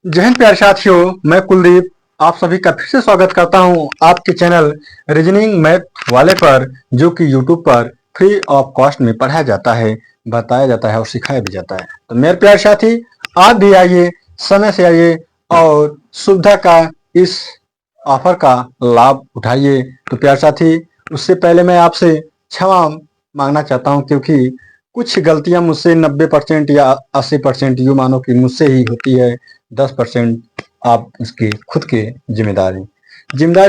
जय हिंद प्यारे साथियों, मैं कुलदीप आप सभी का फिर से स्वागत करता हूं आपके चैनल रीजनिंग मैथ वाले पर, जो कि यूट्यूब पर फ्री ऑफ कॉस्ट में पढ़ाया जाता है, बताया जाता है और सिखाया भी जाता है। तो मेरे प्यारे साथी, आप भी आइए, समय से आइए और सुविधा का इस ऑफर का लाभ उठाइए। तो प्यारे साथी, उससे पहले मैं आपसे क्षमा मांगना चाहता हूं, क्योंकि कुछ गलतियां मुझसे 90% या 80% यूँ मानो कि मुझसे ही होती है। 10% आप इसकी खुद के जिम्मेदार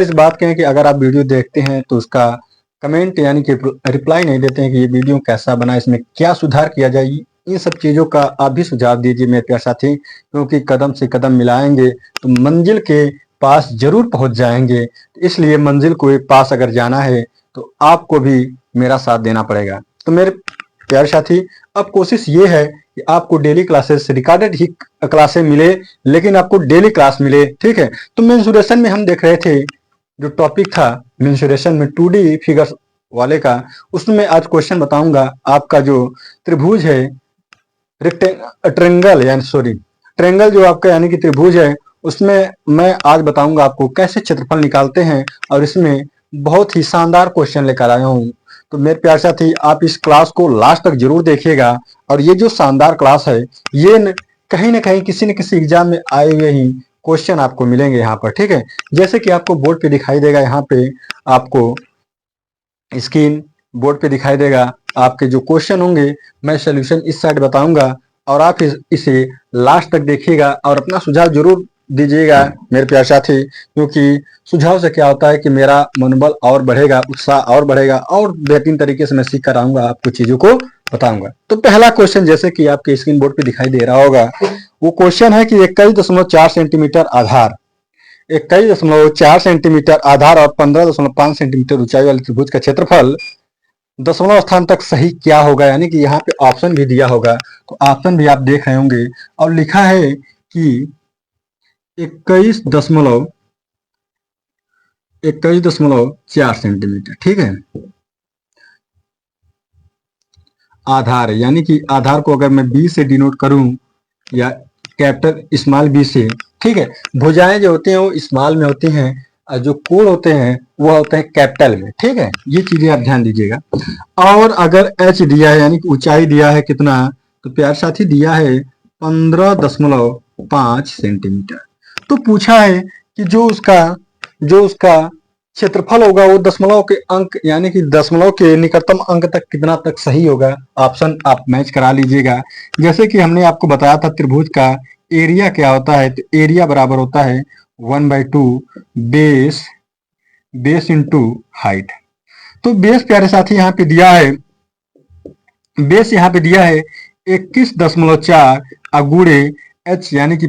इस बात के हैं कि अगर आप वीडियो देखते हैं तो उसका कमेंट यानी कि रिप्लाई नहीं देते हैं कि ये वीडियो कैसा बना, इसमें क्या सुधार किया जाए। इन सब चीज़ों का आप भी सुझाव दीजिए मेरे प्यारे साथी, क्योंकि कदम से कदम मिलाएंगे तो मंजिल के पास जरूर पहुंच जाएंगे। इसलिए मंजिल को पास अगर जाना है तो आपको भी मेरा साथ देना पड़ेगा। तो मेरे प्यारे साथी, अब कोशिश ये है कि आपको डेली क्लासेस रिकॉर्डेड ही क्लासेस मिले, लेकिन आपको डेली क्लास मिले, ठीक है। तो मेंसुरेशन में हम देख रहे थे, जो टॉपिक था मेंसुरेशन में 2D फिगर्स वाले का, उसमें आज क्वेश्चन बताऊंगा। आपका जो त्रिभुज है, ट्रेंगल यानी सॉरी ट्रेंगल जो आपका यानी कि त्रिभुज है, उसमें मैं आज बताऊंगा आपको कैसे क्षेत्रफल निकालते हैं, और इसमें बहुत ही शानदार क्वेश्चन लेकर आया हूँ। तो मेरे प्यारे साथी, आप इस क्लास को लास्ट तक जरूर देखिएगा। और ये जो शानदार क्लास है, ये कहीं ना कहीं किसी न किसी एग्जाम में आए हुए ही क्वेश्चन आपको मिलेंगे यहाँ पर, ठीक है। जैसे कि आपको बोर्ड पे दिखाई देगा, यहाँ पे आपको स्क्रीन बोर्ड पे दिखाई देगा, आपके जो क्वेश्चन होंगे मैं सोल्यूशन इस साइड बताऊंगा, और आप इसे लास्ट तक देखिएगा और अपना सुझाव जरूर दीजिएगा मेरे प्यारे साथी, क्योंकि सुझाव से क्या होता है कि मेरा मनोबल और बढ़ेगा, उत्साह और बढ़ेगा, और बेहतरीन तरीके से मैं सीख कर आऊंगा, आपको चीजों को बताऊंगा। तो पहला क्वेश्चन जैसे कि आपके स्क्रीन बोर्ड पे दिखाई दे रहा होगा, वो क्वेश्चन है कि 21.4 सेंटीमीटर आधार, 21.4 सेंटीमीटर आधार और 15.5 सेंटीमीटर ऊंचाई वाले त्रिभुज का क्षेत्रफल दशमलव स्थान तक सही क्या होगा। यानी कि यहाँ पे ऑप्शन भी दिया होगा, तो ऑप्शन भी आप देख रहे होंगे, और लिखा है कि 21.4 सेंटीमीटर, ठीक है। आधार यानी कि आधार को अगर मैं बी से डिनोट करूं, या कैपिटल स्मॉल बी से, ठीक है। भुजाएं जो होती हैं वो स्मॉल में होती हैं, और जो कोण होते हैं वो होते हैं कैपिटल में, ठीक है। ये चीजें आप ध्यान दीजिएगा। और अगर एच दिया है यानी कि ऊंचाई दिया है कितना, तो प्यार साथी दिया है 15.5 सेंटीमीटर। तो पूछा है कि जो उसका क्षेत्रफल होगा वो दशमलव के अंक यानी कि दशमलव के निकटतम अंक तक कितना तक सही होगा। ऑप्शन आप मैच करा लीजिएगा। जैसे कि हमने आपको बताया था त्रिभुज का एरिया क्या होता है, तो एरिया बराबर होता है 1/2 बेस बेस इंटू हाइट। तो बेस प्यारे साथी यहाँ पे दिया है, बेस यहाँ पे दिया है 21.4 अगुड़े एच यानी कि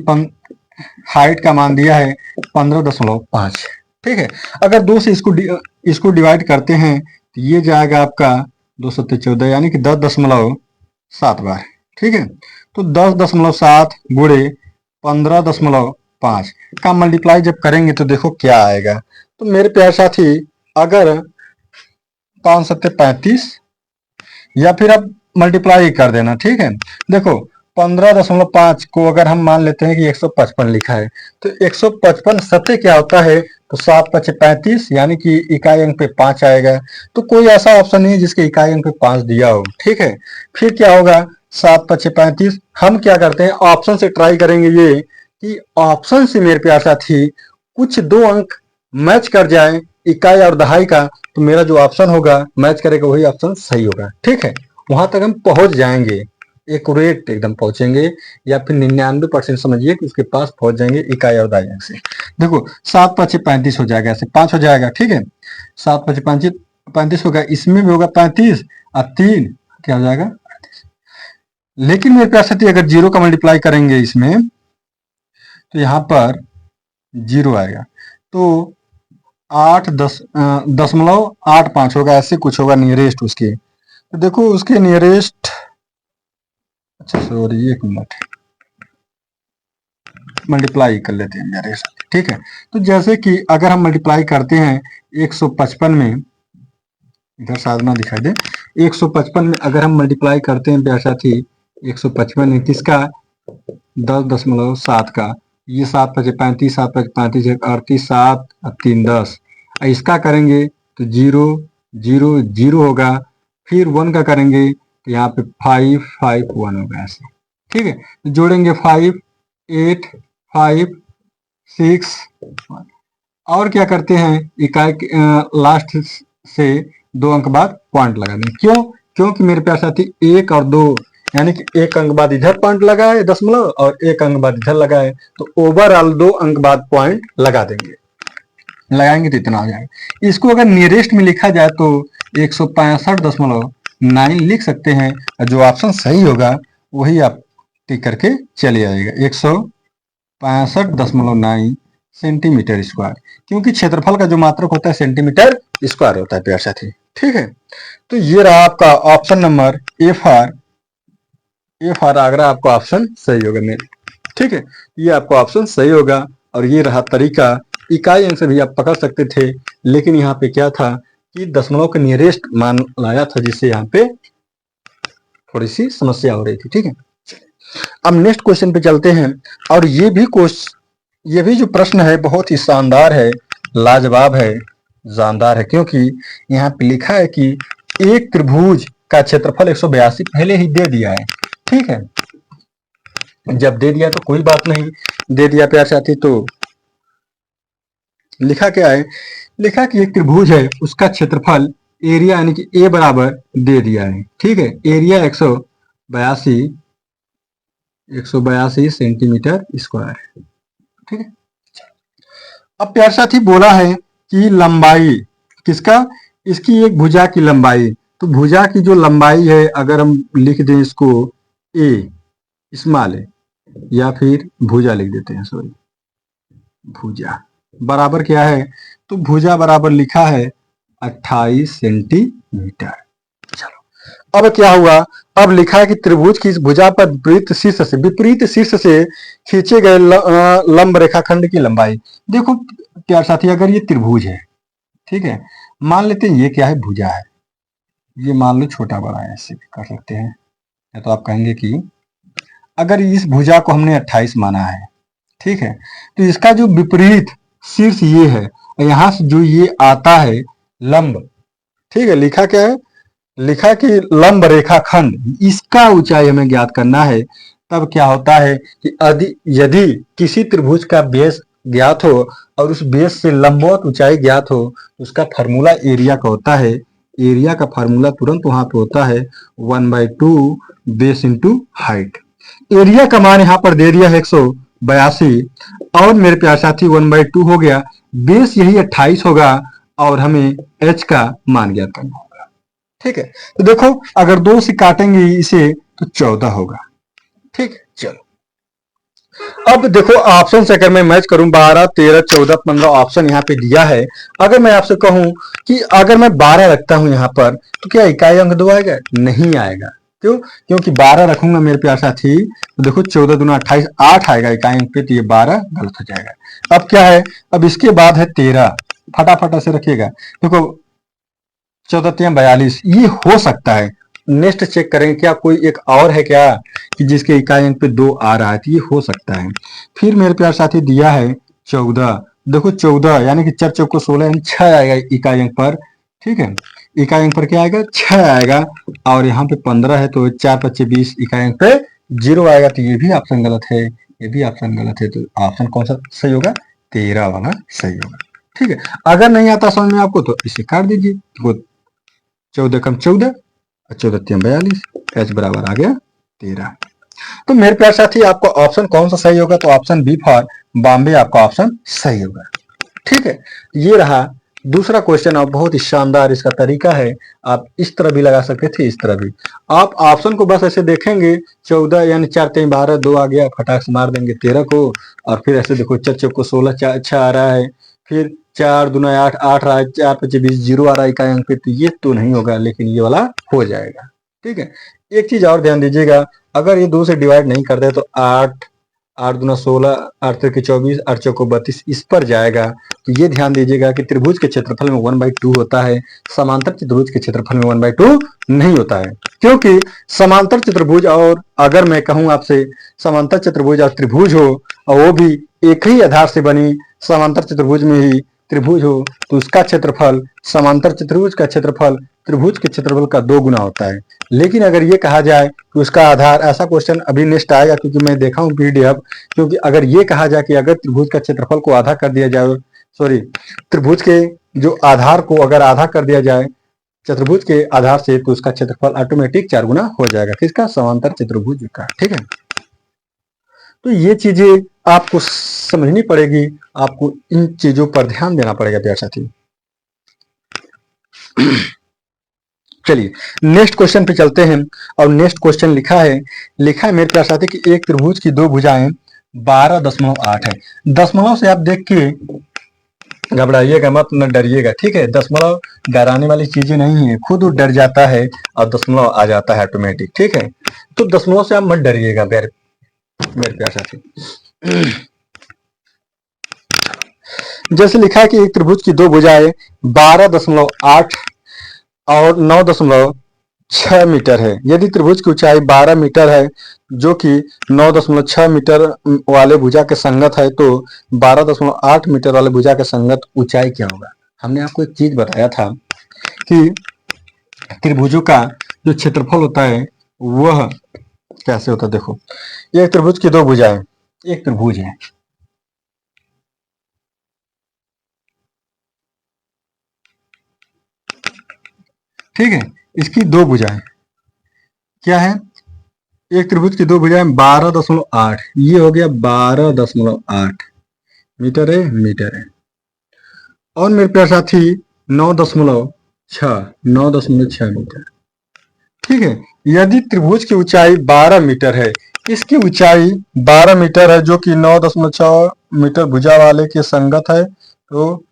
हाइट का मान दिया है 15.5, ठीक है। अगर 2 से इसको डिवाइड करते हैं तो ये जाएगा आपका 214 यानी कि 10.7 बार, ठीक है। तो 10.7 गुड़े 15.5 का मल्टीप्लाई जब करेंगे तो देखो क्या आएगा। तो मेरे प्यारे साथी, अगर 5×7=35, या फिर आप मल्टीप्लाई कर देना, ठीक है। देखो 15.5 को अगर हम मान लेते हैं कि 155 लिखा है, तो 155 सत्य क्या होता है, तो 7×5=35 यानी कि इकाई अंक पे 5 आएगा। तो कोई ऐसा ऑप्शन नहीं है जिसके इकाई अंक पे 5 दिया हो, ठीक है। फिर क्या होगा, 7×5=35। हम क्या करते हैं, ऑप्शन से ट्राई करेंगे, ये कि ऑप्शन से मेरे प्यार साथी कुछ 2 अंक मैच कर जाए इकाई और दहाई का, तो मेरा जो ऑप्शन होगा मैच करेगा वही ऑप्शन सही होगा, ठीक है। वहां तक हम पहुंच जाएंगे, एक्यूरेट एकदम पहुंचेंगे, या फिर 99% समझिए कि उसके पास पहुंच जाएंगे इकाई और दहाई अंक से। देखो 7×5=35 हो जाएगा, ऐसे 5 हो जाएगा, ठीक है। 7×5=35 होगा, इसमें भी होगा 35 और 3 क्या हो जाएगा। लेकिन मेरे प्यार साथी, अगर 0 का मल्टीप्लाई करेंगे इसमें तो यहाँ पर 0 आएगा, तो 8.85 होगा, ऐसे कुछ होगा नियरेस्ट उसके। तो देखो उसके नियरेस्ट, अच्छा सॉरी एक मिनट, मल्टीप्लाई कर लेते हैं मेरे साथ, ठीक है। तो जैसे कि अगर हम मल्टीप्लाई करते हैं 155 में, इधर साधना दिखाई दे, 155 में अगर हम मल्टीप्लाई करते हैं प्यार साथी 155 में किसका, 10.7 का, ये 7×5 = 35, 7×5 = 38, 7 और 3 10। इसका करेंगे तो 0 0 0 होगा, फिर 1 का करेंगे तो यहाँ पे 5 5 1 होगा ऐसे। ठीक है, तो जोड़ेंगे 5 8 5 6 1। और क्या करते हैं, इकाई लास्ट से 2 अंक बाद पॉइंट लगा दें। क्यों? क्योंकि मेरे प्यारे साथी 1 और 2 यानी कि 1 अंक बाद इधर पॉइंट लगा है दशमलव और 1 अंक बाद इधर लगा है, तो ओवरऑल 2 अंक बाद पॉइंट लगा देंगे। लगाएंगे तो इतना हो जाएगा। इसको अगर नियरेस्ट में लिखा जाए तो 165.9 लिख सकते हैं, और जो ऑप्शन सही होगा वही आप टिक करके चले आएगा, 165.9 सेंटीमीटर स्क्वायर, क्योंकि क्षेत्रफल का जो मात्रक होता है सेंटीमीटर स्क्वायर होता है प्यारे साथी। ठीक है, तो ये रहा आपका option number A for Agra, आपका ऑप्शन सही होगा मेरे। ठीक है, ये आपका ऑप्शन सही होगा। और ये रहा तरीका, इकाई अंक से भी आप पकड़ सकते थे, लेकिन यहाँ पे क्या था कि दशमलव के नियरेस्ट मान लाया था, जिससे यहाँ पे थोड़ी सी समस्या हो रही थी। ठीक है, अब नेक्स्ट क्वेश्चन पे चलते हैं। और ये भी जो प्रश्न है बहुत ही शानदार है, लाजवाब है, जानदार है, क्योंकि यहाँ पे लिखा है कि एक त्रिभुज का क्षेत्रफल 182 पहले ही दे दिया है। ठीक है, जब दे दिया तो कोई बात नहीं, दे दिया प्यार साथी, तो लिखा क्या है, लिखा कि एक त्रिभुज है, उसका क्षेत्रफल एरिया यानी कि ए बराबर दे दिया है। ठीक है, एरिया 182 सेंटीमीटर स्क्वायर। ठीक है, अब प्यार साथी बोला है कि लंबाई किसका, इसकी एक भुजा की लंबाई, तो भुजा की जो लंबाई है अगर हम लिख दें इसको ए स्मॉल है, या फिर भुजा लिख देते हैं, सॉरी भुजा बराबर क्या है, तो भुजा बराबर लिखा है 28 सेंटीमीटर। चलो, अब क्या हुआ, अब लिखा है कि त्रिभुज की इस भुजा पर विपरीत शीर्ष से खींचे गए लंब रेखाखंड की लंबाई। देखो प्यार साथी, अगर ये त्रिभुज है, ठीक है, मान लेते हैं ये क्या है, भुजा है, ये मान लो छोटा बड़ा है, ऐसे भी कर सकते हैं। या तो आप कहेंगे कि अगर इस भुजा को हमने 28 माना है, ठीक है, तो इसका जो विपरीत शीर्ष ये है, यहां से जो ये आता है लंब, ठीक है, लिखा क्या है, लिखा कि लंब रेखाखंड, इसका ऊंचाई हमें ज्ञात करना है। तब क्या होता है कि यदि किसी त्रिभुज का बेस ज्ञात हो और उस बेस से लंबवत ऊंचाई ज्ञात हो, उसका फार्मूला एरिया का होता है। एरिया का फार्मूला तुरंत वहां पे होता है 1/2 बेस इंटू हाइट। एरिया का मान यहाँ पर दे दिया है 182, और मेरे प्यार साथी 1/2 हो गया, बेस यही 28 होगा, और हमें h का मान ज्ञात करना होगा। ठीक है, तो देखो अगर 2 से काटेंगे इसे तो 14 होगा। ठीक है, चलो अब देखो ऑप्शन से अगर मैं मैच करूं, 12 13 14 15 ऑप्शन यहाँ पे दिया है। अगर मैं आपसे कहूं कि अगर मैं 12 रखता हूं यहाँ पर, तो क्या इकाई अंक 2 आएगा? नहीं आएगा। क्यों? क्योंकि 12 रखूंगा मेरे प्यार साथी, तो देखो 14 दूना 28, 8 आएगा इकाई अंक पे, तो ये 12 गलत हो जाएगा। अब क्या है, अब इसके बाद है 13, फटाफट से रखिएगा। देखो 14 3 42, ये हो सकता है। नेक्स्ट चेक करेंगे क्या कोई एक और है क्या कि जिसके इकाई अंक पे 2 आ रहा है, तो ये हो सकता है। फिर मेरे प्यार साथी दिया है 14, देखो 14 यानी कि 4 चौको 16 यानी 6 आएगा इकाई अंक पर। ठीक है, इकाई अंक पर क्या आएगा? 6 आएगा। और यहाँ पे 15 है तो 4 5 20 इकाई अंक पे 0 आएगा, तो ये भी ऑप्शन गलत है, ये भी ऑप्शन गलत है। तो ऑप्शन कौन सा सही होगा? 13 वाला सही होगा। ठीक है, अगर नहीं आता समझ में आपको तो इसे काट दीजिए। देखो 14 कम 14, 14 3 42, एच बराबर आ गया 13। तो मेरे प्यार साथी आपका ऑप्शन कौन सा सही होगा? तो ऑप्शन बी फॉर बॉम्बे आपका ऑप्शन सही होगा। ठीक है, ये रहा दूसरा क्वेश्चन, और बहुत ही शानदार इसका तरीका है। आप इस तरह भी लगा सकते थे, इस तरह भी। आप ऑप्शन को बस ऐसे देखेंगे, 14 यानी 4 3 12, 2 आ गया, फटाक से मार देंगे 13 को, और फिर ऐसे देखो 4 चौको 16, 6 आ रहा है, फिर 4 दूना 8, 8 रहा है, 4 5 20, 0 आ रहा है इकाई अंक पे, तो ये तो नहीं होगा, लेकिन ये वाला हो जाएगा। ठीक है, एक चीज और ध्यान दीजिएगा, अगर ये 2 से डिवाइड नहीं करते तो 8 8 दूना 16, 8 तिरके 24, 8 चौको 32, इस पर जाएगा। तो ये ध्यान दीजिएगा कि त्रिभुज के क्षेत्रफल में 1/2 होता है, समांतर चतुर्भुज के क्षेत्रफल में 1/2 नहीं होता है। क्योंकि समांतर चतुर्भुज, और अगर मैं कहूं आपसे समांतर चतुर्भुज और त्रिभुज हो और वो भी एक ही आधार से बनी समांतर चतुर्भुज में ही त्रिभुज हो, तो उसका क्षेत्रफल, समांतर चतुर्भुज का क्षेत्रफल त्रिभुज के क्षेत्रफल का 2 गुना होता है। लेकिन अगर ये कहा जाए कि उसका आधार, ऐसा क्वेश्चन अभी नेक्स्ट आएगा क्योंकि मैं देखा हूं पीडीएफ, क्योंकि अगर ये कहा जाए कि अगर त्रिभुज का क्षेत्रफल को आधा कर दिया जाए, सॉरी, त्रिभुज के जो आधार को अगर आधा कर दिया जाए चतुर्भुज के आधार से, तो उसका क्षेत्रफल ऑटोमेटिक 4 गुना हो जाएगा। किसका? समांतर चतुर्भुज का। ठीक है, तो ये चीजें आपको समझनी पड़ेगी, आपको इन चीजों पर ध्यान देना पड़ेगा प्यारे साथी। चलिए नेक्स्ट क्वेश्चन पे चलते हैं, और नेक्स्ट क्वेश्चन लिखा है मेरे प्यारे साथी कि एक त्रिभुज की 2 भुजाएं 12.8 है। दशमलव से आप देख के घबराइएगा मत, न डरिएगा। ठीक है, दशमलव डराने वाली चीजें नहीं है, खुद वो डर जाता है और दशमलव आ जाता है ऑटोमेटिक। ठीक है, तो दशमलव से आप मत डरिएगा मेरे प्यारे साथी। जैसे लिखा है कि एक त्रिभुज की 2 भुजाएं 12.8 और 9.6 मीटर है। यदि त्रिभुज की ऊंचाई 12 मीटर है जो कि 9.6 मीटर वाले भुजा के संगत है, तो 12.8 मीटर वाले भुजा के संगत ऊंचाई क्या होगा? हमने आपको एक चीज बताया था कि त्रिभुजों का जो क्षेत्रफल होता है वह कैसे होता है। देखो, एक त्रिभुज की 2 भुजाएं, एक त्रिभुज है, ठीक है, इसकी 2 भुजाएं क्या है? एक त्रिभुज की 2 भुजाएं 12.8, ये हो गया 12.8 मीटर है, मीटर है। और मेरे प्यारे साथी 9.6 मीटर। ठीक है, यदि त्रिभुज की ऊंचाई 12 मीटर है, इसकी ऊंचाई 12 मीटर है जो कि 9.6 मीटर भुजा वाले के संगत है, तो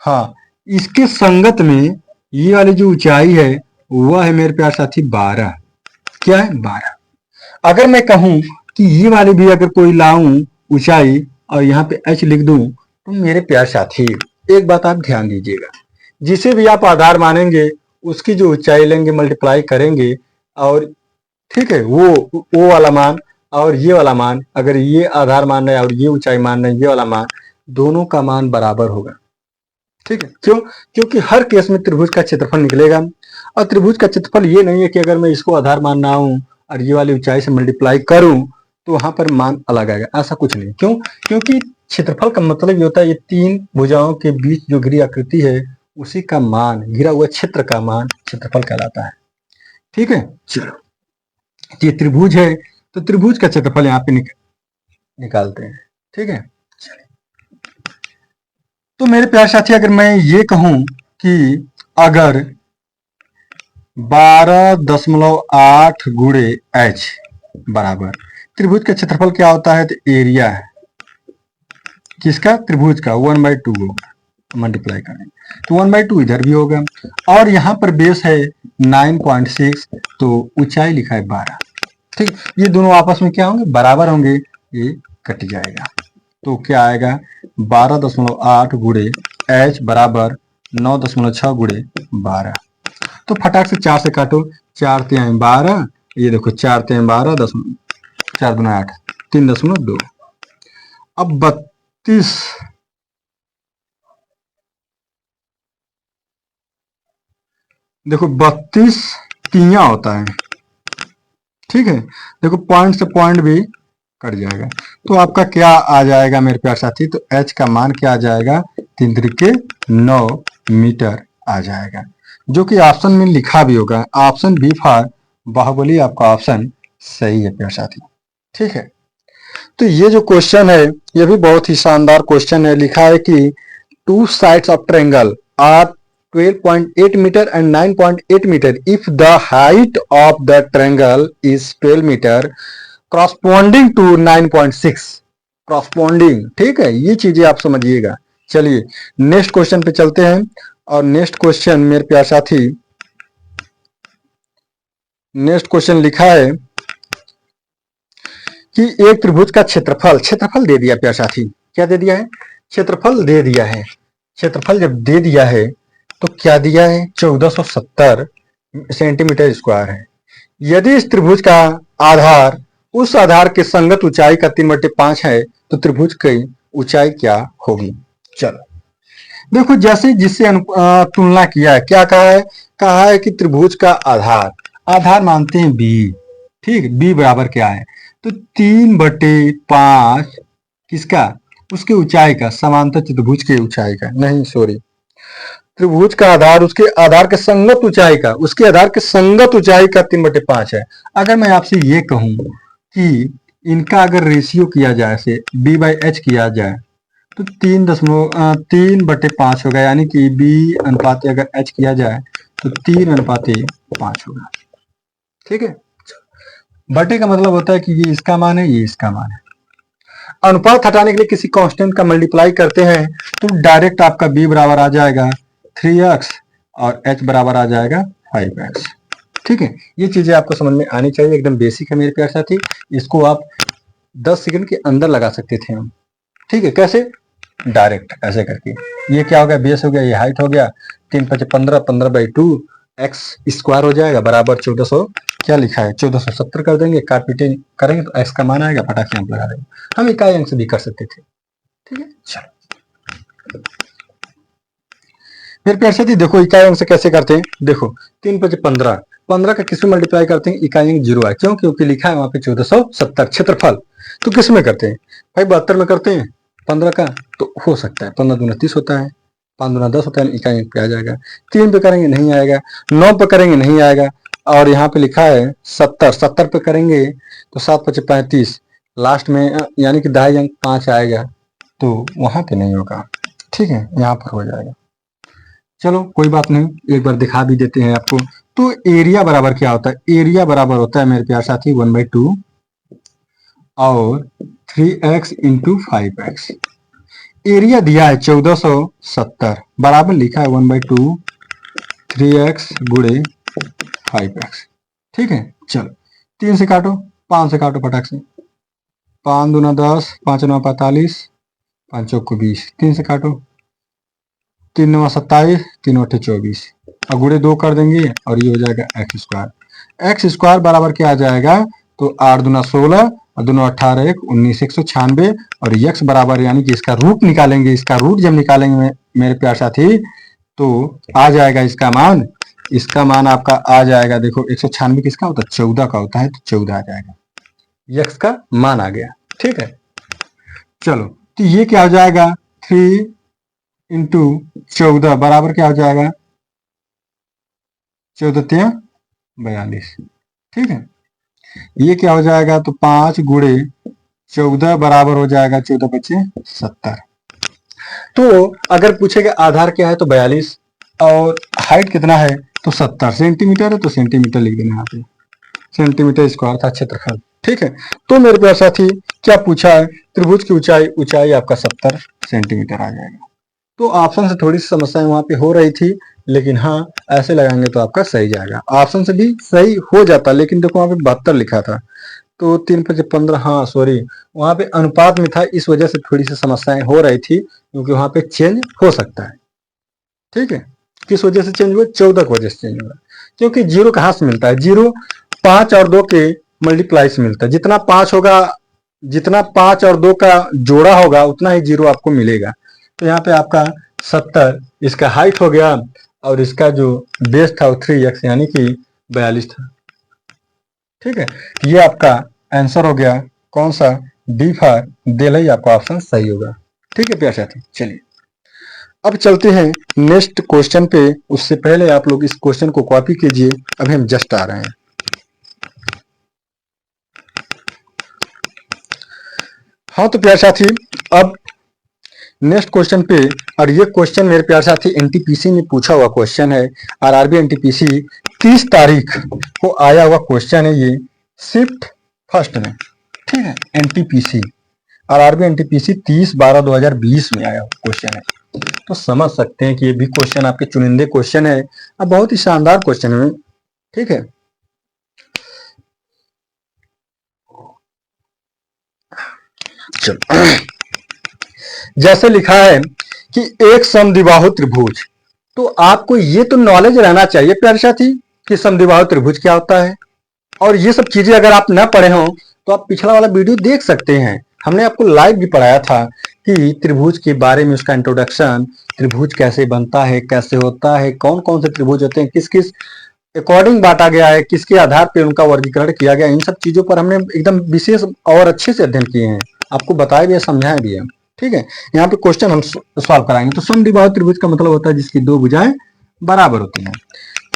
हाँ, इसके संगत में ये वाली जो ऊंचाई है वह है मेरे प्यारे साथी 12। क्या है? 12। अगर मैं कहूं कि ये वाली भी अगर कोई लाऊं ऊंचाई और यहाँ पे h लिख दूं, तो मेरे प्यारे साथी एक बात आप ध्यान दीजिएगा, जिसे भी आप आधार मानेंगे उसकी जो ऊंचाई लेंगे मल्टीप्लाई करेंगे, और ठीक है, वो वाला मान और ये वाला मान, अगर ये आधार मान रहे हैं और ये ऊंचाई मान रहे हैं, ये वाला मान, दोनों का मान बराबर होगा। ठीक है, क्यों? क्योंकि हर केस में त्रिभुज का क्षेत्रफल निकलेगा, और त्रिभुज का क्षेत्रफल ये नहीं है कि अगर मैं इसको आधार मान रहा हूं और ये वाली ऊंचाई से मल्टीप्लाई करूं तो वहां पर मान अलग आएगा, ऐसा कुछ नहीं। क्यों? क्योंकि क्षेत्रफल का मतलब ये होता है ये 3 भुजाओं के बीच जो घिरी आकृति है उसी का मान, घिरा हुआ क्षेत्र का मान क्षेत्रफल कहलाता है। ठीक है, चलो, ये त्रिभुज है तो त्रिभुज का क्षेत्रफल यहाँ पे निकालते हैं। ठीक है, तो मेरे प्यारे साथी अगर मैं ये कहूं कि अगर 12.8 गुणे h बराबर त्रिभुज का क्षेत्रफल क्या होता है, तो एरिया है किसका? त्रिभुज का 1/2 होगा, मल्टीप्लाई करेंगे तो 1/2 इधर भी होगा, और यहाँ पर बेस है 9.6, तो ऊंचाई लिखा है 12। ठीक, ये दोनों आपस में क्या होंगे? बराबर होंगे, ये कट जाएगा, तो क्या आएगा? 12.8 गुणे h बराबर 9.6 गुणे 12। तो फटाक से 4 से काटो, 4 3 12, ये देखो 4 3 12, 4 दूना 8, 3.2। अब 32, देखो 32 तिया होता है। ठीक है, देखो पॉइंट से पॉइंट भी कट जाएगा, तो आपका क्या आ जाएगा मेरे प्यारे साथी? तो h का मान क्या आ जाएगा? 3 त्रिके 9 मीटर आ जाएगा, जो कि ऑप्शन में लिखा भी होगा, ऑप्शन बी फॉर बाहुबली आपका ऑप्शन सही है प्यारे साथी। ठीक है, तो ये जो क्वेश्चन है ये भी बहुत ही शानदार क्वेश्चन है। लिखा है कि 2 sides of triangle are 12.8 meter and 9.8 meter if the height of the triangle is 12 meter corresponding to 9.6 corresponding। ठीक है, ये चीजें आप समझिएगा। चलिए नेक्स्ट क्वेश्चन पे चलते हैं, और नेक्स्ट क्वेश्चन मेरे प्यारे साथी, नेक्स्ट क्वेश्चन लिखा है कि एक त्रिभुज का क्षेत्रफल, क्षेत्रफल दे दिया प्यारे साथी, क्या दे दिया है, क्षेत्रफल दे दिया है। क्षेत्रफल जब दे दिया है तो क्या दिया है, 1470 सेंटीमीटर स्क्वायर है। यदि इस त्रिभुज का आधार उस आधार के संगत ऊंचाई का 3/5 है तो त्रिभुज की ऊंचाई क्या होगी। चलो देखो, जैसे जिससे तुलना किया है, क्या कहा है कि त्रिभुज का आधार, आधार मानते हैं बी, ठीक, बी बराबर क्या है, तो 3/5 किसका, उसके ऊंचाई का, समांतर त्रिभुज के ऊंचाई का, नहीं सॉरी, त्रिभुज का आधार उसके आधार के संगत ऊंचाई का, उसके आधार के संगत ऊंचाई का 3/5 है। अगर मैं आपसे ये कहूं कि इनका अगर रेशियो किया जाए, से b/h किया जाए, तो 3/5 होगा, यानी कि b अनुपात अगर h किया जाए तो 3/5 होगा। ठीक है, बटे का मतलब होता है कि ये इसका मान है, ये इसका मान है। अनुपात हटाने के लिए किसी कांस्टेंट का मल्टीप्लाई करते हैं तो डायरेक्ट आपका b बराबर आ जाएगा 3x और h बराबर आ जाएगा 5x। ठीक है, ये चीजें आपको समझ में आनी चाहिए, एकदम बेसिक है मेरे प्यारे साथी, इसको आप 10 सेकंड के अंदर लगा सकते थे हम। ठीक है, कैसे, डायरेक्ट ऐसे करके, ये क्या हो गया, बेस हो गया, ये हाइट हो गया, 3×5 = 15/2 एक्स स्क्वायर हो जाएगा बराबर 1400, क्या लिखा है 1470 कर देंगे, काट करेंगे तो एक्स का मान आएगा, फटाक से लगा देंगे। हम इकाई अंक से भी कर सकते थे। ठीक है, चलो फिर प्यार साथी देखो इकाई अंक से कैसे करते हैं, देखो 3×5 = 15 का किस में मल्टीप्लाई करते हैं, इकाई अंक 0 है, क्यों, क्योंकि लिखा है वहां पे 1470 क्षेत्रफल, तो किस में करते हैं भाई, 72 में करते हैं 15 का, तो हो सकता है 15 दूना 30 होता है, 5 दूना 10 होता है, इकाई अंक पे आ जाएगा। 3 पे करेंगे नहीं आएगा, 9 पे करेंगे नहीं आएगा, और यहाँ पे लिखा है 70 पे करेंगे तो 7×5 = 35, लास्ट में यानी कि दहाई अंक 5 आएगा, तो वहां पे नहीं होगा। ठीक है, यहाँ पर हो जाएगा। चलो कोई बात नहीं, एक बार दिखा भी देते हैं आपको। तो एरिया बराबर क्या होता है, एरिया बराबर होता है मेरे प्यार साथी 1/2 और 3x × 5x। एरिया दिया है 1470, बराबर लिखा है 1/2 3x × 5x। ठीक है, चलो 3 से काटो, 5 से काटो फटाक से, 5 दूना 10, 5 9 45, 5 चौको 20, 3 से काटो, 3 9 27, 3 8 24, और गुड़े 2 कर देंगे और ये हो जाएगा एक्स स्क्वायर। एक्स स्क्वायर बराबर क्या आ जाएगा, तो 8 दूना 16 और दोनों 18 1 19 196, और यक्स बराबर यानी कि इसका रूट निकालेंगे, इसका रूट जब निकालेंगे मेरे प्यार साथी तो आ जाएगा इसका मान आपका आ जाएगा, देखो 196 किसका होता है, 14 का होता है, तो 14 आ जाएगा, यक्स का मान आ गया। ठीक है, चलो तो ये क्या हो जाएगा, 3 × 14 बराबर क्या हो जाएगा, 14 × 42। ठीक है, ये क्या हो जाएगा, तो 5 × 14 बराबर हो जाएगा 14×5 = 70। तो अगर पूछेगा आधार क्या है तो 42 और हाइट कितना है तो 70 सेंटीमीटर है, तो सेंटीमीटर लिख देना यहाँ पे, सेंटीमीटर स्क्वायर था क्षेत्रफल। ठीक है, तो मेरे प्यारे साथी क्या पूछा है, त्रिभुज की ऊंचाई आपका 70 सेंटीमीटर आ जाएगा। तो ऑप्शन से थोड़ी सी समस्याएं वहां पे हो रही थी, लेकिन हाँ ऐसे लगाएंगे तो आपका सही जाएगा, ऑप्शन से भी सही हो जाता, लेकिन देखो वहां पे 72 लिखा था, तो 3×15, हाँ सॉरी वहां पे अनुपात में था, इस वजह से थोड़ी सी समस्याएं हो रही थी, क्योंकि वहां पे चेंज हो सकता है। ठीक है, किस वजह से चेंज हुआ, 14 की वजह से चेंज हुआ, क्योंकि 0 कहाँ से मिलता है, 0 5 और 2 के मल्टीप्लाई से मिलता है, जितना 5 होगा, जितना 5 और 2 का जोड़ा होगा उतना ही 0 आपको मिलेगा। तो यहाँ पे आपका 70 इसका हाइट हो गया, और इसका जो बेस था वो 3x यानी कि 42 था। ठीक है, ये आपका आंसर हो गया, कौन सा, डी फॉर दिल्ली आपका ऑप्शन सही होगा। ठीक है प्यारे साथी, चलिए अब चलते हैं नेक्स्ट क्वेश्चन पे, उससे पहले आप लोग इस क्वेश्चन को कॉपी कीजिए, अभी हम जस्ट आ रहे हैं। हाँ तो प्यारे साथी अब नेक्स्ट क्वेश्चन पे, और ये क्वेश्चन मेरे प्यारे साथी एनटीपीसी में पूछा हुआ क्वेश्चन है, आरआरबी एनटीपीसी 30 तारीख को आया हुआ क्वेश्चन है, ये शिफ्ट फर्स्ट में। ठीक है, एनटीपीसी आरआरबी एनटीपीसी 30/12/2020 में आया हुआ क्वेश्चन है, तो समझ सकते हैं कि ये भी क्वेश्चन आपके चुनिंदे क्वेश्चन है, अब बहुत ही शानदार क्वेश्चन है। ठीक है, चलो जैसे लिखा है कि एक समद्विबाहु त्रिभुज, तो आपको ये तो नॉलेज रहना चाहिए प्यारे साथी कि समद्विबाहु त्रिभुज क्या होता है। और ये सब चीजें अगर आप न पढ़े हो तो आप पिछला वाला वीडियो देख सकते हैं, हमने आपको लाइव भी पढ़ाया था कि त्रिभुज के बारे में, उसका इंट्रोडक्शन, त्रिभुज कैसे बनता है, कैसे होता है, कौन कौन से त्रिभुज होते हैं, किस किस अकॉर्डिंग बांटा गया है, किसके आधार पर उनका वर्गीकरण किया गया, इन सब चीजों पर हमने एकदम विशेष और अच्छे से अध्ययन किए हैं, आपको बताया भी है, समझाया भी है। ठीक है, यहाँ पे क्वेश्चन हम सॉल्व कराएंगे। तो समद्विबाहु त्रिभुज का मतलब होता है जिसकी दो भुजाएं बराबर होती हैं।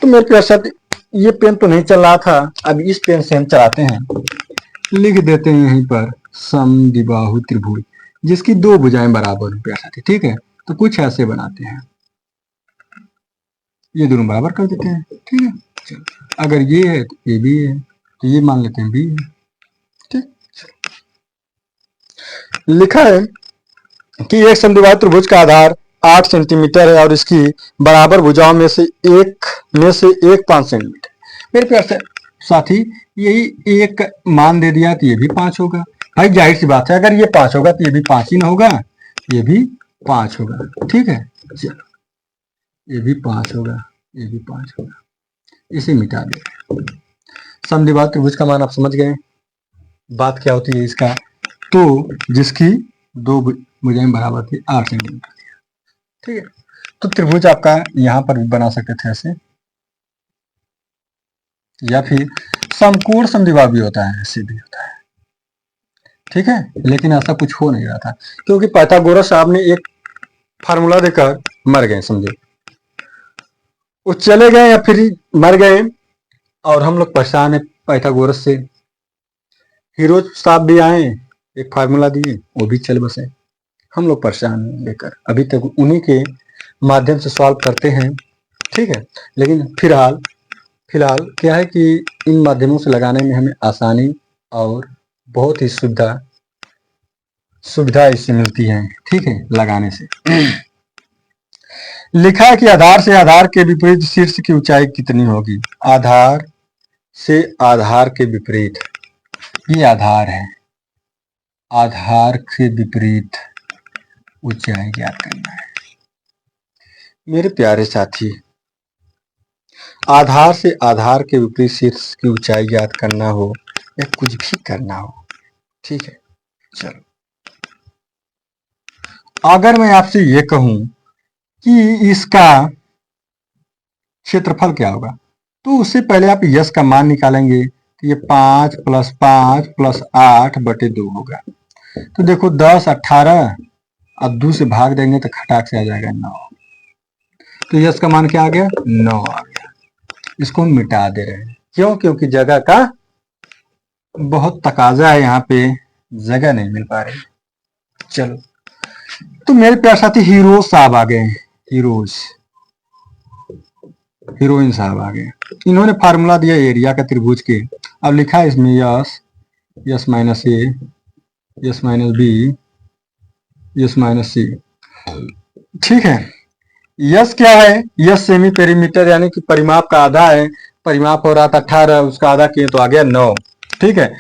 तो मेरे प्यारे साथी ये पेन तो नहीं चल रहा था, अब इस पेन से हम चलाते हैं, लिख देते हैं यहीं पर समद्विबाहु त्रिभुज जिसकी दो भुजाएं बराबर हैं प्यारे साथी। ठीक है, तो कुछ ऐसे बनाते हैं, ये दोनों बराबर कर देते हैं। ठीक है, चलो अगर ये है तो ये भी है, तो ये मान लेते हैं बी है। ठीक, लिखा है कि एक समद्विबाहु त्रिभुज का आधार 8 सेंटीमीटर है और इसकी बराबर भुजाओं में से एक 5 सेंटीमीटर। मेरे प्यारे साथी यही एक मान दे दिया तो ये भी 5 होगा। भाई जाहिर सी बात है, अगर ये 5 होगा तो ये भी 5 ही ना होगा, ये भी 5 होगा। ठीक है, चलो ये भी 5 होगा, ये भी 5 होगा, इसे मिटा दे। समद्विबाहु त्रिभुज का मान आप समझ गए, बात क्या होती है इसका, तो जिसकी दो भुजाएं बराबर थी 8 सेंटीमीटर। ठीक है, तो त्रिभुज आपका यहां पर भी बना सकते थे ऐसे, या फिर समकोण समद्विबाहु भी होता है, ऐसे भी होता है। ठीक है, लेकिन ऐसा कुछ हो नहीं रहा था क्योंकि पाइथागोरस साहब ने एक फार्मूला देकर मर गए, समझे, वो चले गए या फिर मर गए और हम लोग परेशान है पाइथागोरस से। हीरोज साहब भी आए, एक फार्मूला दिए, वो भी चल बसे, हम लोग परेशान लेकर अभी तक उन्हीं के माध्यम से सॉल्व करते हैं। ठीक है, लेकिन फिलहाल क्या है कि इन माध्यमों से लगाने में हमें आसानी और बहुत ही सुविधा इससे मिलती है। ठीक है, लगाने से। लिखा है कि आधार से आधार के विपरीत शीर्ष की ऊंचाई कितनी होगी। आधार से आधार के विपरीत, ये आधार है, आधार के विपरीत ऊंचाई ज्ञात करना है। मेरे प्यारे साथी, आधार से आधार के विपरीत शीर्ष की ऊंचाई ज्ञात करना हो या कुछ भी करना हो, ठीक है, चलो अगर मैं आपसे ये कहूं कि इसका क्षेत्रफल क्या होगा, तो उससे पहले आप यस का मान निकालेंगे, तो ये 5 + 5 + 8/2 होगा। तो देखो 10 18 अब 2 से भाग देंगे तो खटाक से आ जाएगा 9। तो यस का मान क्या आ गया, 9 आ गया। इसको हम मिटा दे रहे हैं, क्यों, क्योंकि जगह का बहुत तकाजा है, यहाँ पे जगह नहीं मिल पा रही। चलो, तो मेरे प्यारे साथी हीरोज साहब आ गए, हीरोइन साहब आ गए। इन्होंने फार्मूला दिया एरिया का त्रिभुज के। अब लिखा है इसमें यस - ए, यस - बी, यस - सी। ठीक है, यस क्या है, यस सेमी पेरीमीटर यानी कि परिमाप का आधा है। परिमाप हो रहा था 18, उसका आधा किए तो आ गया 9। ठीक है,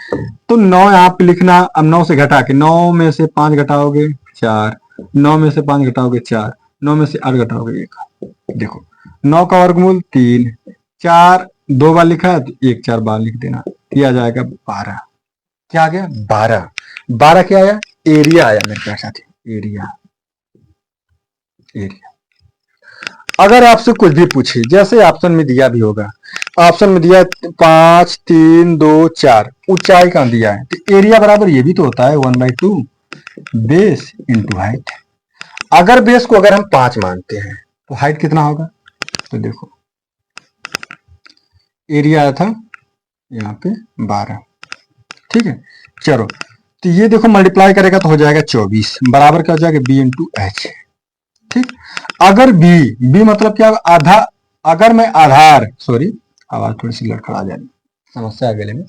तो 9 यहाँ पे लिखना। अब 9 से घटा के, 9 में से 5 घटाओगे 4, 9 में से 5 घटाओगे 4, 9 में से 8 घटाओगे 1। देखो 9 का वर्गमूल 3, 4 2 बार लिखा है तो 1 4 बार लिख देना, किया जाएगा 12। क्या आ गया, 12 क्या आया, एरिया आया मेरे प्यारे साथी, एरिया। अगर आपसे कुछ भी पूछे, जैसे ऑप्शन में दिया भी होगा, ऑप्शन में दिया 5 3 2 4, ऊंचाई का दिया है, तो एरिया बराबर ये भी तो होता है 1/2 बेस इंटू हाइट। अगर बेस को अगर हम 5 मानते हैं तो हाइट कितना होगा, तो देखो एरिया आया था यहाँ पे 12। ठीक है, चलो, तो ये देखो मल्टीप्लाई करेगा तो हो जाएगा 24, बराबर क्या हो जाएगा, बी इंटू एच। ठीक, अगर बी मतलब क्या, आधा, अगर मैं आधार, सॉरी आवाज थोड़ी सी लड़खड़ा जा रही, समस्या गले में।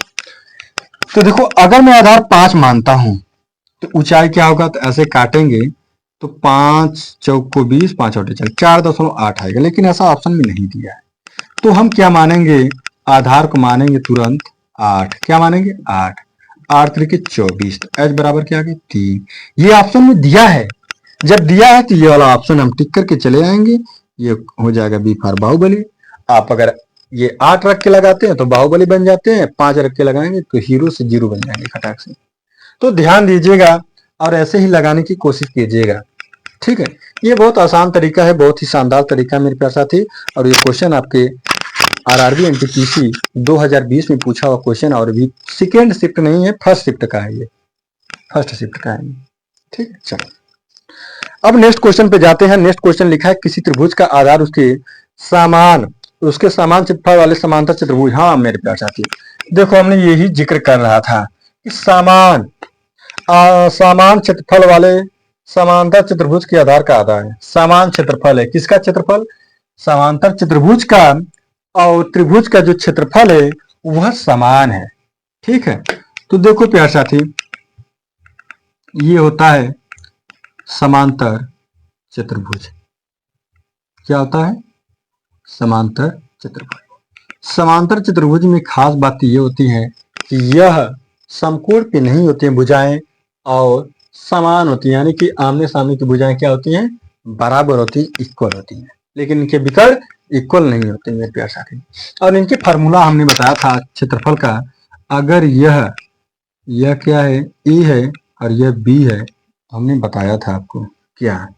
तो देखो अगर मैं आधार 5 मानता हूं तो ऊंचाई क्या होगा, तो ऐसे काटेंगे तो 5 चौको 20, 5 और 4.8 आएगा, लेकिन ऐसा ऑप्शन में नहीं दिया है। तो हम क्या मानेंगे, आधार को मानेंगे तुरंत 8। क्या मानेंगे, 8। 8 त्रिके 24, तो h बराबर क्या आ गया 3। ये ऑप्शन में दिया है, जब दिया है तो ये वाला ऑप्शन हम टिक करके चले आएंगे, ये हो जाएगा बी फॉर बाहुबली। आप अगर ये 8 रख के लगाते हैं तो बाहुबली बन जाते हैं, 5 रख के लगाएंगे तो हीरो से जीरो बन जाएंगे खटाक से। तो ध्यान दीजिएगा और ऐसे ही लगाने की कोशिश कीजिएगा, ठीक है। ये बहुत आसान तरीका है, बहुत ही शानदार तरीका है मेरे प्यारे साथी। और ये क्वेश्चन आपके आरआरबी एनटीपीसी 2020 में पूछा हुआ क्वेश्चन, और भी सेकेंड शिफ्ट नहीं है, फर्स्ट शिफ्ट का है, ये फर्स्ट शिफ्ट का है, ठीक है। चलो अब नेक्स्ट क्वेश्चन पे जाते हैं। नेक्स्ट क्वेश्चन लिखा है किसी त्रिभुज का आधार उसके समान क्षेत्रफल वाले समांतर चतुर्भुज। हाँ मेरे प्यारे साथी, देखो हमने यही जिक्र कर रहा था कि समान क्षेत्रफल वाले समांतर चतुर्भुज के आधार का आधार है, समान क्षेत्रफल है। किसका क्षेत्रफल? समांतर चतुर्भुज का, और त्रिभुज का जो क्षेत्रफल है वह समान है, ठीक है। तो देखो प्यारे साथी, ये होता है समांतर चतुर्भुज। क्या होता है? समांतर चतुर्भुज। समांतर चतुर्भुज में खास बात ये होती है कि यह समकोण पे नहीं होती हैं भुजाएं, और समान होती हैं, यानी कि आमने सामने की भुजाएं क्या होती हैं? बराबर होती, इक्वल होती हैं। लेकिन इनके विकर्ण इक्वल नहीं होते मेरे प्यारे साथी। और इनके फार्मूला हमने बताया था क्षेत्रफल का। अगर यह क्या है? ए है और यह बी है, हमने बताया था आपको क्या,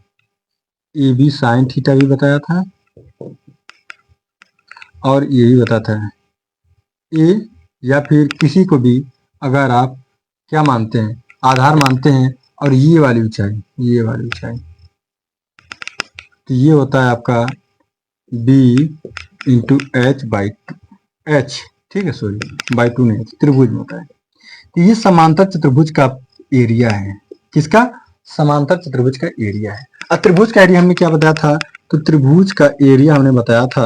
ए बी साइन थीटा भी बताया था, और यही बताता है ए, या फिर किसी को भी अगर आप क्या मानते हैं, आधार मानते हैं, और ये वाली ऊंचाई, तो ये होता है आपका b into H by H, ठीक है, सॉरी बाई 2 नहीं, त्रिभुज में होता है। तो ये समांतर चतुर्भुज का एरिया है। किसका? समांतर चतुर्भुज का एरिया है। और त्रिभुज का एरिया हमने क्या बताया था? तो त्रिभुज का एरिया हमने बताया था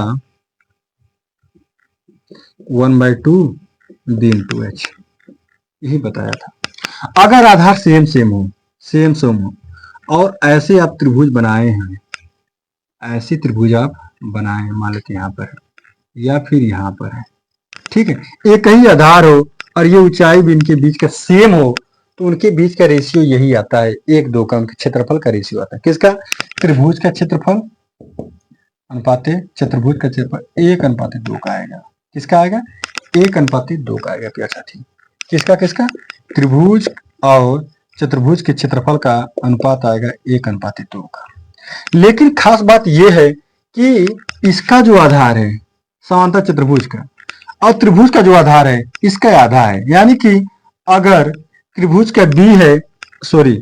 1/2 b इंटू एच, यही बताया था। अगर आधार सेम हो और ऐसे आप त्रिभुज बनाए हैं, ऐसे त्रिभुज आप बनाए हैं, मान लेते यहाँ पर है या फिर यहाँ पर है, ठीक है। एक ही आधार हो और ये ऊंचाई भी इनके बीच का सेम हो, तो उनके बीच का रेशियो यही आता है 1:2 का, उनके क्षेत्रफल का रेशियो आता है। किसका? त्रिभुज का क्षेत्रफल अनुपाते चतुर्भुज का क्षेत्रफल 1:2 का आएगा। किसका आएगा? 1:2 का आएगा प्यारे साथी। किसका? त्रिभुज और चतुर्भुज के क्षेत्रफल का अनुपात आएगा 1:2 का। लेकिन खास बात यह है कि इसका जो आधार है समांतर चतुर्भुज का, और त्रिभुज का जो आधार है इसका आधा है, यानी कि अगर त्रिभुज का b है, सॉरी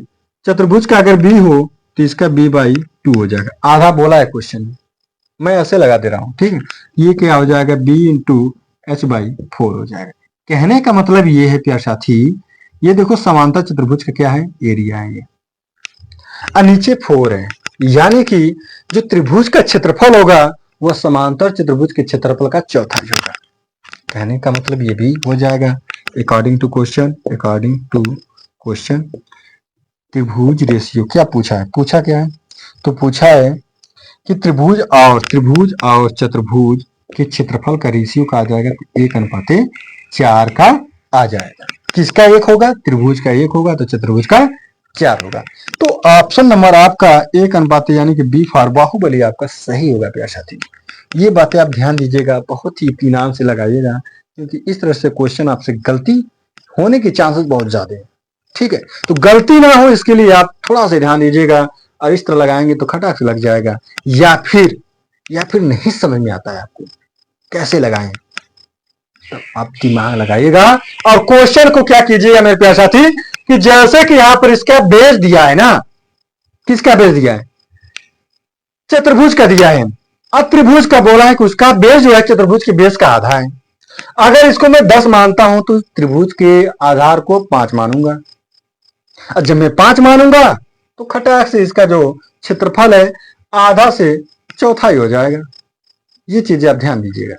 चतुर्भुज का अगर b हो तो इसका b/2 हो जाएगा। आधा बोला है क्वेश्चन में, मैं ऐसे लगा दे रहा हूं, ठीक है। ये क्या हो जाएगा? b इंटू h/4 हो जाएगा। कहने का मतलब ये है प्यारे साथी, ये देखो समांतर चतुर्भुज का क्या है? एरिया है ये, और नीचे 4 है, यानी कि जो त्रिभुज का क्षेत्रफल होगा वह समांतर चतुर्भुज के क्षेत्रफल का चौथाई होगा। कहने का मतलब ये भी हो जाएगा। अकॉर्डिंग टू क्वेश्चन त्रिभुज रेशियो क्या पूछा है? तो पूछा है कि त्रिभुज और चतुर्भुज के क्षेत्रफल का रेशियो का आ जाएगा 1:4 का आ जाएगा। किसका 1 होगा? त्रिभुज का 1 होगा तो चतुर्भुज का 4 होगा। तो ऑप्शन नंबर आपका 1:, यानी कि बी फॉर बाहुबली आपका सही होगा प्यारे साथी। ये बातें आप ध्यान दीजिएगा, बहुत ही इत्मीनान से लगाइएगा, क्योंकि इस तरह से क्वेश्चन आपसे गलती होने के चांसेस बहुत ज्यादा है, ठीक है। तो गलती ना हो इसके लिए आप थोड़ा सा ध्यान दीजिएगा, और इस तरह लगाएंगे तो खटाक से लग जाएगा। या फिर नहीं समझ में आता है आपको कैसे लगाएं, तो आप दिमाग लगाइएगा और क्वेश्चन को क्या कीजिएगा मेरे प्यारे साथी, कि जैसे कि यहाँ पर इसका बेस दिया है ना, किसका बेस दिया है? चतुर्भुज का दिया है। अब त्रिभुज का बोला है कि उसका बेस जो है चतुर्भुज के बेस का आधा है। अगर इसको मैं 10 मानता हूं तो त्रिभुज के आधार को 5 मानूंगा, और जब मैं 5 मानूंगा तो खटाक से इसका जो क्षेत्रफल है आधा से चौथाई हो जाएगा। ये चीजें आप ध्यान दीजिएगा।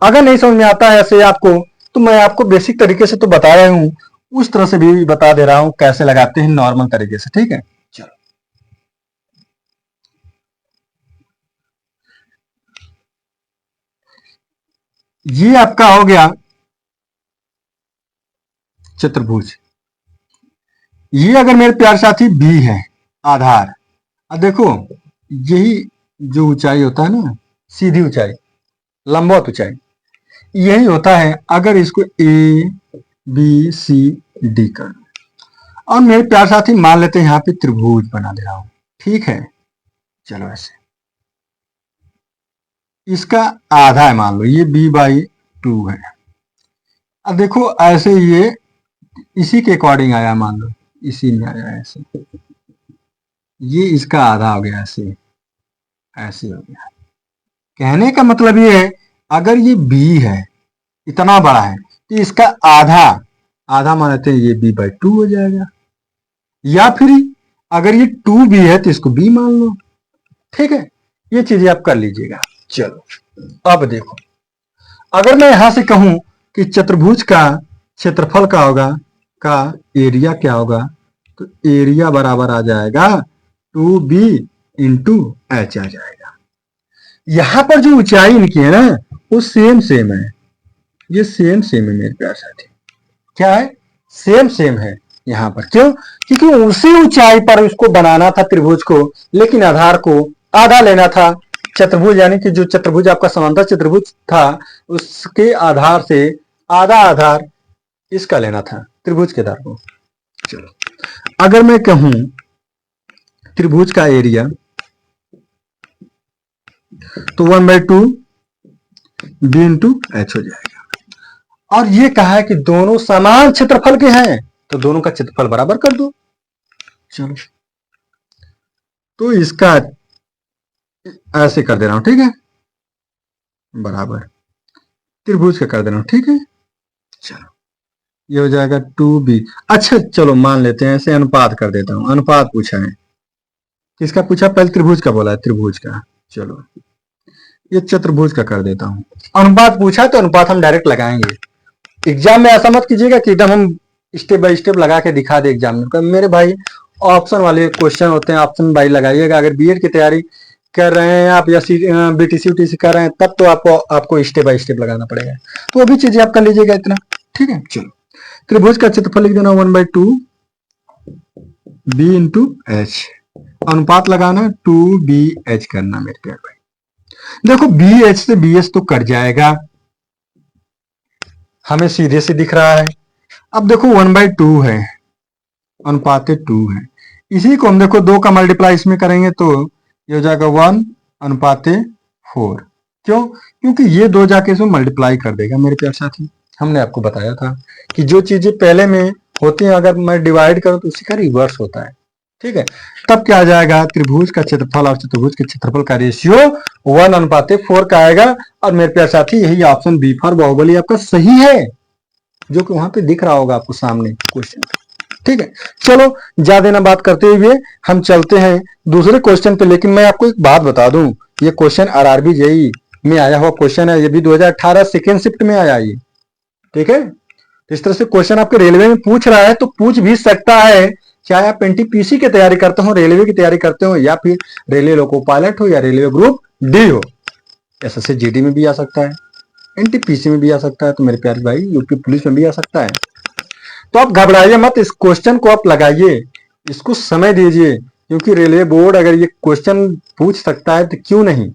अगर नहीं समझ में आता है ऐसे आपको, तो मैं आपको बेसिक तरीके से तो बता रहा हूं, उस तरह से भी बता दे रहा हूं कैसे लगाते हैं नॉर्मल तरीके से, ठीक है। चलो ये आपका हो गया चतुर्भुज, ये अगर मेरे प्यारे साथी बी है आधार। अब देखो यही जो ऊंचाई होता है ना, सीधी ऊंचाई, लंबवत ऊंचाई, यही होता है अगर इसको ए बी सी डी कर। और मेरे प्यारे साथी मान लेते हैं यहाँ पे त्रिभुज बना दे रहा हूं, ठीक है। चलो ऐसे इसका आधा है, मान लो ये b/2 है। अब देखो ऐसे ये इसी के अकॉर्डिंग आया, मान लो इसी में आया ऐसे, ये इसका आधा हो गया, ऐसे ऐसे हो गया। कहने का मतलब ये है अगर ये b है, इतना बड़ा है, तो इसका आधा, आधा मान लेते हैं ये b/2 हो जाएगा। या फिर अगर ये 2b है तो इसको b मान लो, ठीक है। ये चीजें आप कर लीजिएगा। चलो अब देखो, अगर मैं यहां से कहूं कि चतुर्भुज का क्षेत्रफल का होगा, का एरिया क्या होगा, तो एरिया बराबर आ जाएगा 2b इंटू एच आ जाएगा। यहां पर जो ऊंचाई इनकी है ना, वो सेम सेम है, ये सेम सेम है मेरे प्यारे साथी। क्या है? सेम सेम है यहां पर। क्यों? क्योंकि उसी ऊंचाई पर उसको बनाना था त्रिभुज को, लेकिन आधार को आधा लेना था। चतुर्भुज यानी कि जो चतुर्भुज आपका समांतर चतुर्भुज था, उसके आधार से आधा आधार इसका लेना था, त्रिभुज के आधार को। चलो अगर मैं कहूं त्रिभुज का एरिया, तो 1/2 b इंटू एच हो जाएगा। और ये कहा है कि दोनों समान क्षेत्रफल के हैं, तो दोनों का क्षेत्रफल बराबर कर दो। चलो तो इसका ऐसे कर दे रहा हूं, ठीक है, बराबर त्रिभुज का कर दे रहा हूं, ठीक है। चलो ये हो जाएगा 2b। अच्छा चलो मान लेते हैं ऐसे, अनुपात कर देता हूं। अनुपात पूछा है, किसका पूछा? पहले त्रिभुज का बोला है, त्रिभुज का। चलो ये चतुर्भुज का कर देता हूं। अनुपात पूछा तो अनुपात हम डायरेक्ट लगाएंगे। एग्जाम में ऐसा मत कीजिएगा कि एकदम हम स्टेप बाय स्टेप लगा के दिखा दे एग्जाम में। मेरे भाई ऑप्शन वाले क्वेश्चन होते हैं, ऑप्शन बाई लगाइएगा। अगर बीएड की तैयारी कर रहे हैं आप या बीटीसी उटीसी कर रहे हैं, तब तो आपको स्टेप बाय स्टेप लगाना पड़ेगा। तो अभी चीजें आप कर लीजिएगा इतना, ठीक है। चलो त्रिभुज का क्षेत्रफल लिख देना 1/2 b इंटू एच, अनुपात लगाना 2bh करना मेरे प्यारे भाई। देखो bh से bh तो कट जाएगा, हमें सीधे से दिख रहा है। अब देखो 1/2 है, अनुपात 2 है, इसी को हम देखो 2 का मल्टीप्लाई इसमें करेंगे तो ये हो जाएगा 1 अनुपात 4। क्यों? क्योंकि ये 2 जाके इसमें मल्टीप्लाई कर देगा मेरे प्यारे साथी। हमने आपको बताया था कि जो चीजें पहले में होती हैं, अगर मैं डिवाइड करूं तो उसी का रिवर्स होता है, ठीक है। तब क्या आ जाएगा? त्रिभुज का क्षेत्रफल और चतुर्भुज के क्षेत्रफल का रेशियो 1/4 का आएगा। और मेरे प्यारे साथी यही ऑप्शन बी फॉर बाहुबली आपका सही है, जो कि वहां पे दिख रहा होगा आपको सामने क्वेश्चन, ठीक है। चलो ज्यादा ना बात करते हुए हम चलते हैं दूसरे क्वेश्चन पे। लेकिन मैं आपको एक बात बता दूं, ये क्वेश्चन आरआरबी जेईई में आया हुआ क्वेश्चन है, ये भी 2018 सेकेंड शिफ्ट में आया ये, ठीक है। तो इस तरह से क्वेश्चन आपके रेलवे में पूछ रहा है तो पूछ भी सकता है, चाहे आप एनटीपीसी की तैयारी करते हो, रेलवे की तैयारी करते हो, या फिर रेलवे लोको पायलट हो, या रेलवे ग्रुप डी हो। एसएससी जीडी में भी आ सकता है, एनटीपीसी में भी आ सकता है, तो मेरे प्यारे भाई यूपी पुलिस में भी आ सकता है। तो आप घबराइए मत, इस क्वेश्चन को आप लगाइए, इसको समय दीजिए, क्योंकि रेलवे बोर्ड अगर ये क्वेश्चन पूछ सकता है तो क्यों नहीं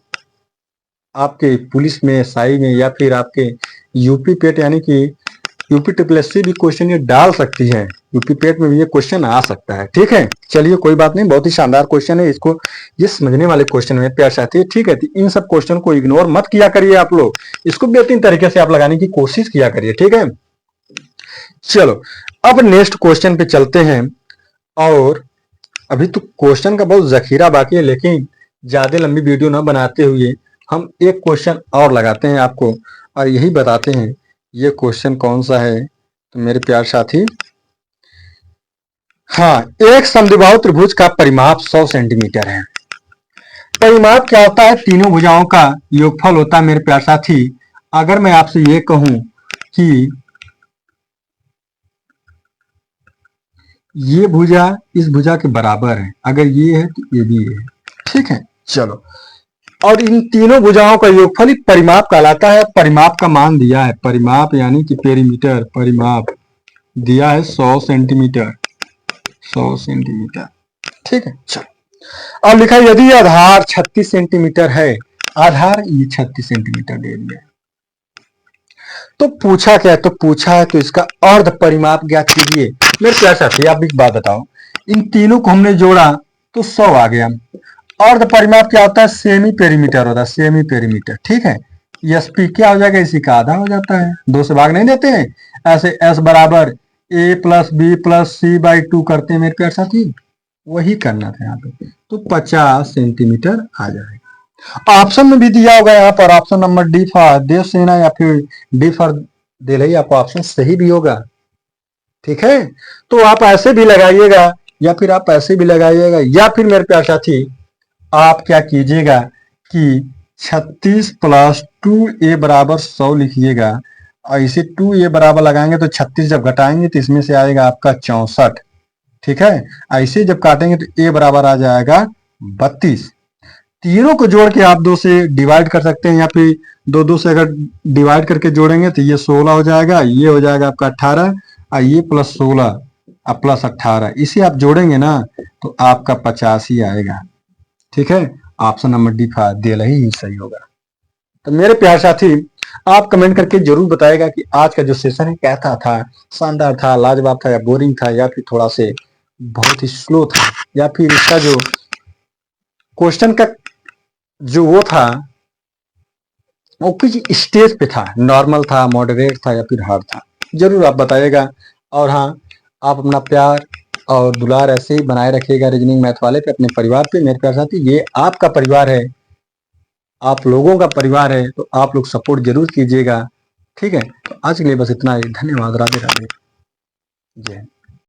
आपके पुलिस में, एसआई में, या फिर आपके यूपी पेट यानी कि यूपी ट्रिपलएससी भी क्वेश्चन ये डाल सकती है, यूपी पेट में भी ये क्वेश्चन आ सकता है, ठीक है। चलिए कोई बात नहीं, बहुत ही शानदार क्वेश्चन है, इसको ये समझने वाले क्वेश्चन है प्यार साथी, ठीक है। तो इन सब क्वेश्चन को इग्नोर मत किया करिए आप लोग, इसको बेहतरीन तरीके से आप लगाने की कोशिश किया करिए, ठीक है। चलो अब नेक्स्ट क्वेश्चन पे चलते हैं। और अभी तो क्वेश्चन का बहुत जखीरा बाकी है, लेकिन ज्यादा लंबी वीडियो ना बनाते हुए हम एक क्वेश्चन और लगाते हैं आपको, और यही बताते हैं ये क्वेश्चन कौन सा है। तो मेरे प्यार साथी, हाँ, एक समद्विबाहु त्रिभुज का परिमाप 100 सेंटीमीटर है। परिमाप क्या होता है? तीनों भुजाओं का योगफल होता है मेरे प्यार साथी। अगर मैं आपसे ये कहूं कि ये भुजा इस भुजा के बराबर है, अगर ये है तो ये भी है, ठीक है। चलो, और इन तीनों भुजाओं का योगफल ही परिमाप कहलाता है। परिमाप का मान दिया है, परिमाप यानी कि पेरीमीटर, परिमाप दिया है 100 सेंटीमीटर, 100 सेंटीमीटर। ठीक है, चलो अब लिखा है यदि आधार 36 सेंटीमीटर है, आधार ये 36 सेंटीमीटर दे दिया है, तो पूछा क्या है, तो पूछा है तो इसका अर्ध परिमाप ज्ञात कीजिए। मेरे प्यारे साथी आप एक बात बताओ, इन तीनों को हमने जोड़ा तो 100 आ गया। अर्ध परिमाप क्या होता है, सेमी पेरीमीटर होता है, सेमी पेरीमीटर। ठीक है, एसपी क्या हो जाएगा, इसी का आधा हो जाता है, 2 से भाग नहीं देते हैं। ऐसे एस बराबर A plus B plus C by 2 करते हैं मेरे प्यारे साथी, वही करना था यहाँ पे, तो 50 सेंटीमीटर आ जाएगा। ऑप्शन में भी दिया होगा यहाँ पर, option number D for Devsena या फिर डी फॉर दिल्ली, आपका ऑप्शन सही भी होगा। ठीक है, तो आप ऐसे भी लगाइएगा या फिर आप ऐसे भी लगाइएगा, या फिर मेरे प्यारे साथी आप क्या कीजिएगा कि 36 प्लस 2a बराबर 100 लिखिएगा, और इसे 2a बराबर लगाएंगे तो 36 जब घटाएंगे तो इसमें से आएगा आपका 64। ठीक है, ऐसे जब काटेंगे तो a बराबर आ जाएगा 32। तीनों को जोड़ के आप 2 से डिवाइड कर सकते हैं, या फिर 2 से अगर डिवाइड करके जोड़ेंगे तो ये 16 हो जाएगा, ये हो जाएगा आपका 18, और ये प्लस 16 और प्लस 18, इसे आप जोड़ेंगे ना तो आपका 85 आएगा। ठीक है, ऑप्शन नंबर डी दिया ही सही होगा। तो मेरे प्यारे साथी आप कमेंट करके जरूर बताएगा कि आज का जो सेशन है कैसा था, शानदार था, लाजवाब था, या बोरिंग था, या फिर थोड़ा से बहुत ही स्लो था, या फिर इसका जो क्वेश्चन का जो वो था वो किस स्टेज पे था, नॉर्मल था, मॉडरेट था, या फिर हार्ड था, जरूर आप बताइएगा। और हाँ, आप अपना प्यार और दुलार ऐसे ही बनाए रखिएगा रीजनिंग मैथ वाले पे, अपने परिवार पे। मेरे प्यारे साथी ये आपका परिवार है, आप लोगों का परिवार है, तो आप लोग सपोर्ट जरूर कीजिएगा। ठीक है, तो आज के लिए बस इतना ही, धन्यवाद, राधे राधे, जय हिंद।